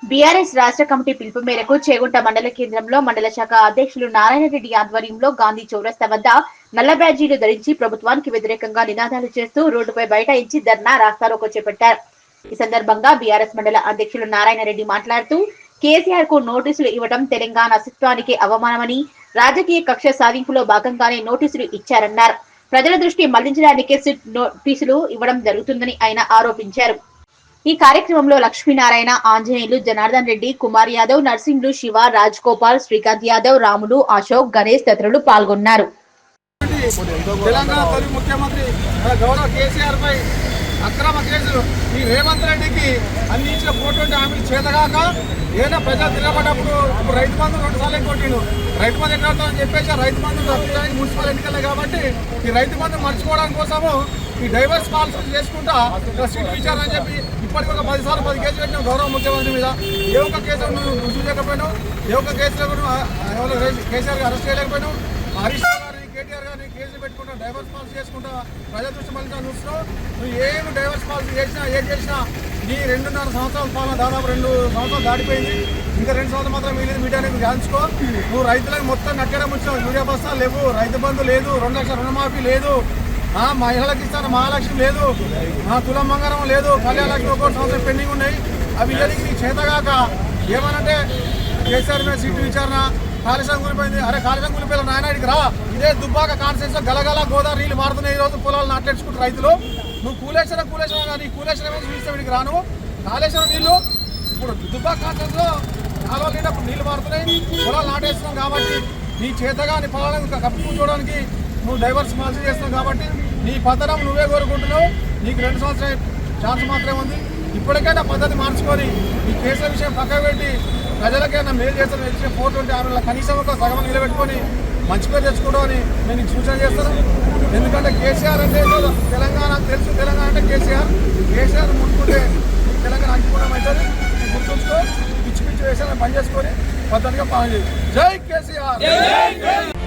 BRS రాష్ట్ర committee పిలుపు మేరకు చేగుంట మండల కేంద్రంలో మండల శాఖ అధ్యక్షులు నారాయణ రెడ్డి ఆధ్వర్యంలో గాంధీ చౌరస్తా వద్ద నల్ల బ్యాడ్జీలు ధరించి ప్రభుత్వానికి వ్యతిరేకంగా నినాదాలు చేస్తూ రోడ్డుపై బైఠాయించి ధర్నా రాస్తారోకో చేపట్టారు. ఈ సందర్భంగా బీఆర్ఎస్ మండల అధ్యక్షులు నారాయణ రెడ్డి మాట్లాడుతూ కేసీఆర్ కు నోటీసులు ఇవ్వడం తెలంగాణ అస్తిత్వానికి అవమానమని, రాజకీయ కక్ష సాధింపులో భాగంగానే నోటీసులు ఇచ్చారన్నారు. ప్రజల దృష్టి మళ్లించడానికి సిట్ నోటీసులు ఇవ్వడం జరుగుతుందని ఆయన ఆరోపించారు. ఈ కార్యక్రమంలో లక్ష్మీనారాయణ, ఆంజనేయులు, జనార్దన్ రెడ్డి, కుమార్ యాదవ్, నర్సింహులు, శివ, రాజ్ గోపాల్, శ్రీకాంత్ యాదవ్, రాములు, అశోక్, గణేష్ తదితరులు పాల్గొన్నారు. తెలంగాణ తొలి ముఖ్యమంత్రి గౌరవ కేసీఆర్ పై అక్రమ కేసులు ఈ రేవంత్ రెడ్డికి అందించిన పోటీ హామీలు చేతగాక ఏదైనా ప్రజలు తిరగబడ్డప్పుడు ఇప్పుడు రైతు బంధు 2 సార్లు కొట్టిండు. రైతు బంధు ఎక్కడ అని చెప్పేసి రైతు బంధు రప్పించడానికి మున్సిపల్ ఎన్నికలే కాబట్టి ఈ రైతు బంధు మర్చిపోవడానికి కోసము ఈ డైవర్స్ పాలసీ చేసుకుంటా సీట్ ఇచ్చారని చెప్పి ఇప్పటికి ఒక 10 సార్లు 10 కేసులు పెట్టినావు గౌరవ ముఖ్యమంత్రి మీద. ఏ ఒక్క కేసు నువ్వు రుజువు చేయకపోయినావు, ఏ ఒక్క కేసులో కేసీఆర్ అరెస్ట్ చేయలేకపోయినావు. హరీష్ కేటీఆర్ గారిని కేసులు పెట్టుకుంటా డైవర్స్ పాలసీ చేసుకుంటా ప్రజల దృష్టి మళ్ళీ చూస్తున్నావు. నువ్వు ఏమి డైవర్స్ పాలసీ చేసినా ఏం చేసినా నీ 2.5 సంవత్సరాల పాలన దాదాపు 2 సంవత్సరాలు దాటిపోయింది. ఇంకా 2 సంవత్సరాలు మాత్రం మిగిలింది. మీడియానికి జాన్చుకో. నువ్వు రైతులకు మొత్తం నక్కడం వచ్చావు. యూరియా బస్తాలు లేవు, రైతు బంధు లేదు, 2 లక్షల రుణమాఫీ లేదు, మహిళలకు ఇస్తాను మహాలక్ష్మి లేదు, తులం బంగారం లేదు, కళ్యాణ లక్ష్మి 1 సంవత్సరం పెండింగ్ ఉన్నాయి. అవి ఇయ్యడానికి నీ చేతగాక ఏమనంటే కేసీఆర్ మీద సీటు విచారణ, కాళేశ్వరం కూలిపోయింది. అరే కాళేశ్వరం కూలిపోయిన నాయనాడికి రా. ఇదే దుబ్బాక కాన్స్టిట్యూన్సీలో గలగల గోదావరి నీళ్ళు మారుతున్నాయి. ఈరోజు పొలాలు నాట్లేసుకుంటారు రైతులు. నువ్వు కూలేశ్వరం కానీ కూలేశ్వరం చూస్తే వీడికి రాను. కాళేశ్వరం నీళ్ళు ఇప్పుడు దుబ్బాక కాన్స్టిట్యూన్సీలో కాలువలు నీటప్పుడు నీళ్ళు మారుతున్నాయి, పొలాలు నాటేస్తున్నాం కాబట్టి నీ చేతగా నీ పొలాలను కప్పు చూడడానికి నువ్వు డైవర్స్ పాలసీ చేస్తున్నావు కాబట్టి నీ పతనం నువ్వే కోరుకుంటున్నావు. నీకు 2 సంవత్సరాల ఛాన్స్ మాత్రమే ఉంది. ఇప్పటికైనా పద్ధతి మార్చుకొని ఈ కేసుల విషయం పక్కకు పెట్టి ప్రజలకైనా మేలు చేస్తాను ఇచ్చిన 426 కనీసం ఒక సగం నిలబెట్టుకొని మంచి పేరు తెచ్చుకోవడం నేను సూచన చేస్తాను. ఎందుకంటే కేసీఆర్ అంటే తెలంగాణ తెలుసు. తెలంగాణ అంటే కేసీఆర్ ముందుకుంటే తెలంగాణ అంకిపోవడం అవుతుంది. గుర్తుంచుకో. పిచ్చి పిచ్చి వేసాలని పని చేసుకొని పద్ధతిగా పని చేయాలి. జై కేసీఆర్.